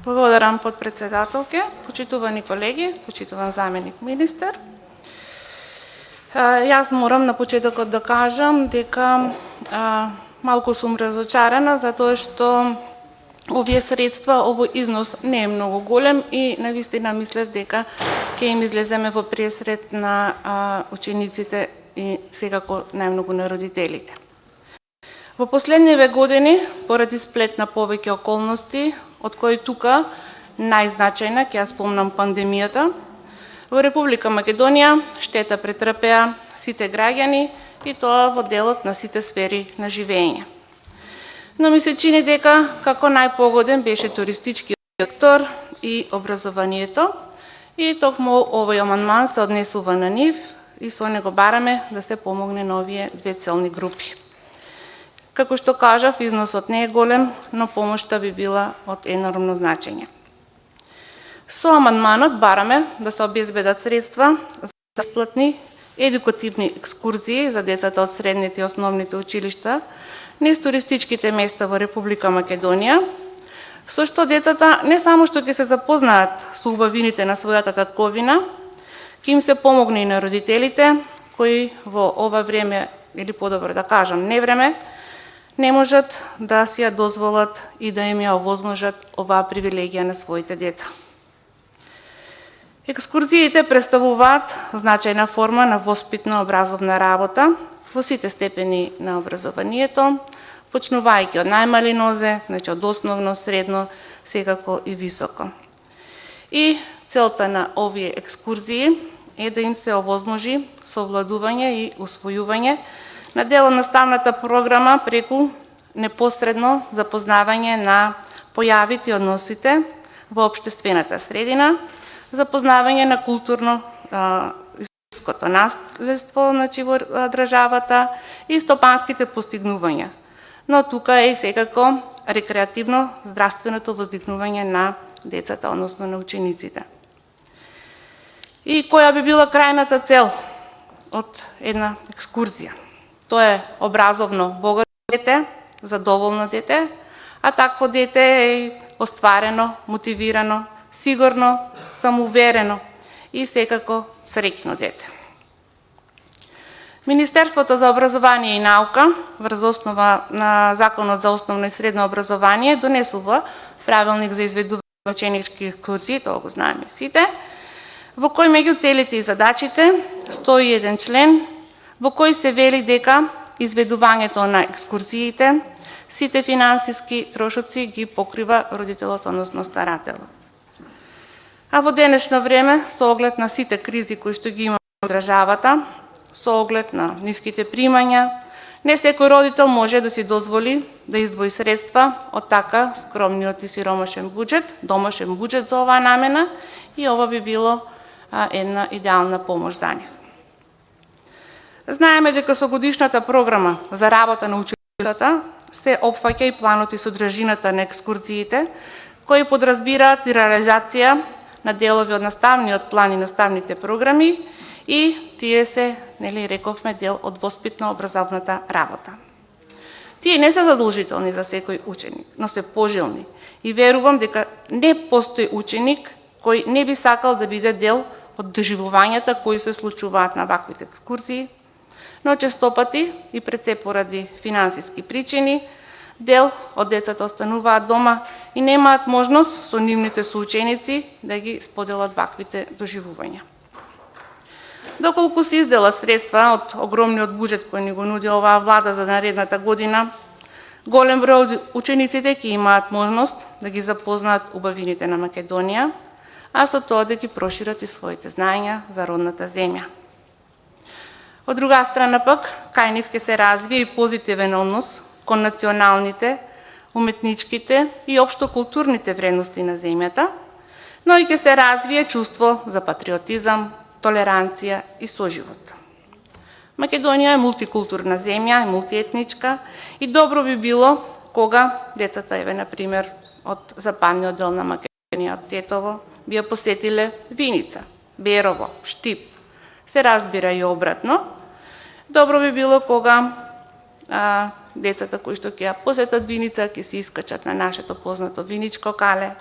Благодарам подпредседателке, почитувани колеги, почитуван заменик министер. Јас морам на почетокот да кажам дека малку сум разочарана затоа што овие средства, овој износ не е многу голем и навистина мислев дека ќе им излеземе во пресред на учениците и секако најмногу на родителите. Во последниве години, поради сплет на повеќе околности, од кои тука најзначајна, ќе ја спомнам пандемијата, во Република Македонија штета претрпеа сите граѓани и тоа во делот на сите сфери на живење. Но ми се чини дека како најпогоден беше туристичкиот сектор и образованието и токму овој амандман се однесува на нив и со него бараме да се помогне на овие две целни групи. Како што кажав, износот не е голем, но помошта би била од енормно значење. Со амандманот бараме да се обезбедат средства за бесплатни едукативни екскурзии за децата од средните и основните училишта низ туристичките места во Република Македонија, со што децата не само што ќе се запознаат со убавините на својата татковина, ќе им се помогне и на родителите кои во ова време, или подобро да кажам, невреме, не можат да си ја дозволат и да им ја овозможат оваа привилегија на своите деца. Екскурзиите представуваат значајна форма на воспитно-образовна работа во сите степени на образованието, почнувајќи од најмали нозе, значи од основно, средно, секако и високо. И целта на овие екскурзии е да им се овозможи совладување и усвојување на дел од наставната програма преку непосредно запознавање на појавите и односите во општествената средина, запознавање на културно-историското наследство во државата и стопанските постигнувања. Но тука е и секако рекреативно здравственото воздигнување на децата, односно на учениците. И која би била крајната цел од една екскурзија? Тоа е образовно богато дете, задоволно дете, а такво дете е остварено, мотивирано, сигурно, самоуверено и секако среќно дете. Министерството за образование и наука, врз основа на Законот за основно и средно образование, донесува правилник за изведување на ученички екскурзии, тоа го знаеме сите, во кој меѓу целите и задачите стои еден член во кој се вели дека изведувањето на екскурзиите, сите финансиски трошоци ги покрива родителот, односно старателот. А во денешно време, со оглед на сите кризи кои што ги има во државата, со оглед на ниските примања, не секој родител може да си дозволи да издвои средства од така скромниот и сиромашен буџет, домашен буџет за оваа намена и ова би било една идеална помош за нив. Знаеме дека со годишната програма за работа на училиштата се опфаќа и планот и содржината на екскурзиите, кои подразбираат и реализација на делови од наставниот план и наставните програми и тие се, рековме, дел од воспитно-образовната работа. Тие не се задолжителни за секој ученик, но се пожелни и верувам дека не постои ученик кој не би сакал да биде дел од доживувањата кои се случуваат на ваквите екскурзии, но честопати и пред се поради финансиски причини, дел од децата остануваат дома и немаат можност со нивните соученици да ги споделат ваквите доживувања. Доколку се изделат средства од огромниот буџет кој ни го нуди оваа влада за наредната година, голем број од учениците ќе имаат можност да ги запознаат убавините на Македонија, а со тоа да ги прошират и своите знаења за родната земја. Од друга страна пак, кај нив ќе се развие и позитивен однос кон националните, уметничките и општо културните вредности на земјата, но и ќе се развие чувство за патриотизам, толеранција и соживот. Македонија е мултикултурна земја, е мултиетничка и добро би било кога децата, например, од западниот дел на Македонија, од Тетово, би ја посетиле Виница, Берово, Штип. Се разбира и обратно. Добро би било кога децата кои што ќе ја посетат Виница, ќе се искачат на нашето познато виничко кале,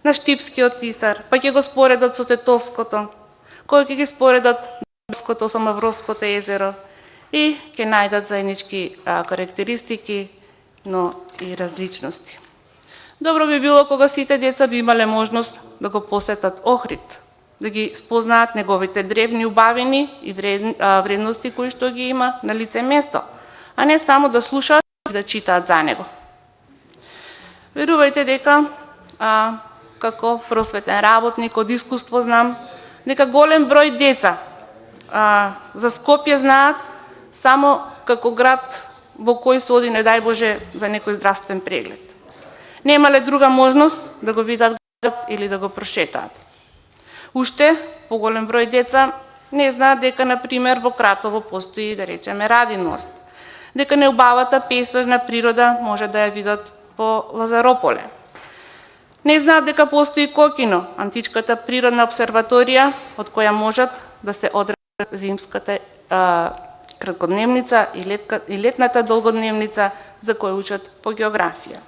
на Штипскиот тисар, па ќе го споредат со Тетовското, кои ќе ги споредат со Мавровското езеро и ќе најдат заеднички карактеристики, но и различности. Добро би било кога сите деца би имале можност да го посетат Охрид, да ги спознаат неговите древни убавини и вредности кои што ги има на лице место, а не само да слушаат и да читаат за него. Верувајте дека како просветен работник од искуство знам дека голем број деца за Скопје знаат само како град во кој се оди, не дај Боже, за некој здравствен преглед. Немале друга можност да го видат градот или да го прошетаат. Уште поголем број деца не знаат дека, например, во Кратово постои, да речеме, Радин мост, дека неубавата пейзажна природа може да ја видат во Лазарополе. Не знаат дека постои Кокино, античката природна обсерваторија, од која можат да се одразат зимската краткодневница и летната долгодневница, за кои учат по географија.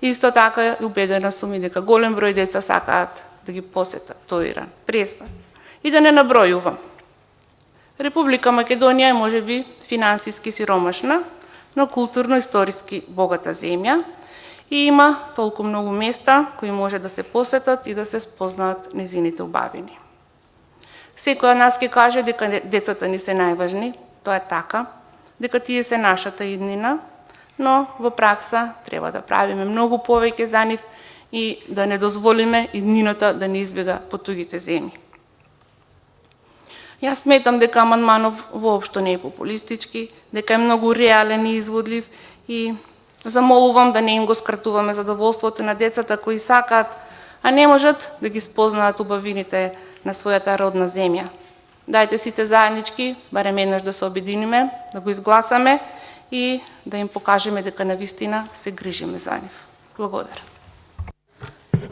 Исто така убедена сум и дека голем број деца сакаат да ги посетат Тоиран, Преспа. И да не набројувам. Република Македонија е можеби финансиски сиромашна, но културно-историски богата земја и има толку многу места кои може да се посетат и да се спознаат незините убавини. Секој од нас ќе каже дека децата ни се најважни, тоа е така, дека тие се нашата иднина, но во пракса треба да правиме многу повеќе за нив и да не дозволиме иднината да не избега по тугите земји. Јас сметам дека амандманов воопшто не е популистички, дека е многу реален и изводлив и замолувам да не им го скратуваме задоволството на децата кои сакаат, а не можат да ги спознаат убавините на својата родна земја. Дајте сите заеднички, барем еднаш да се обединиме, да го изгласаме и да им покажеме дека навистина се грижиме за нив. Благодарам.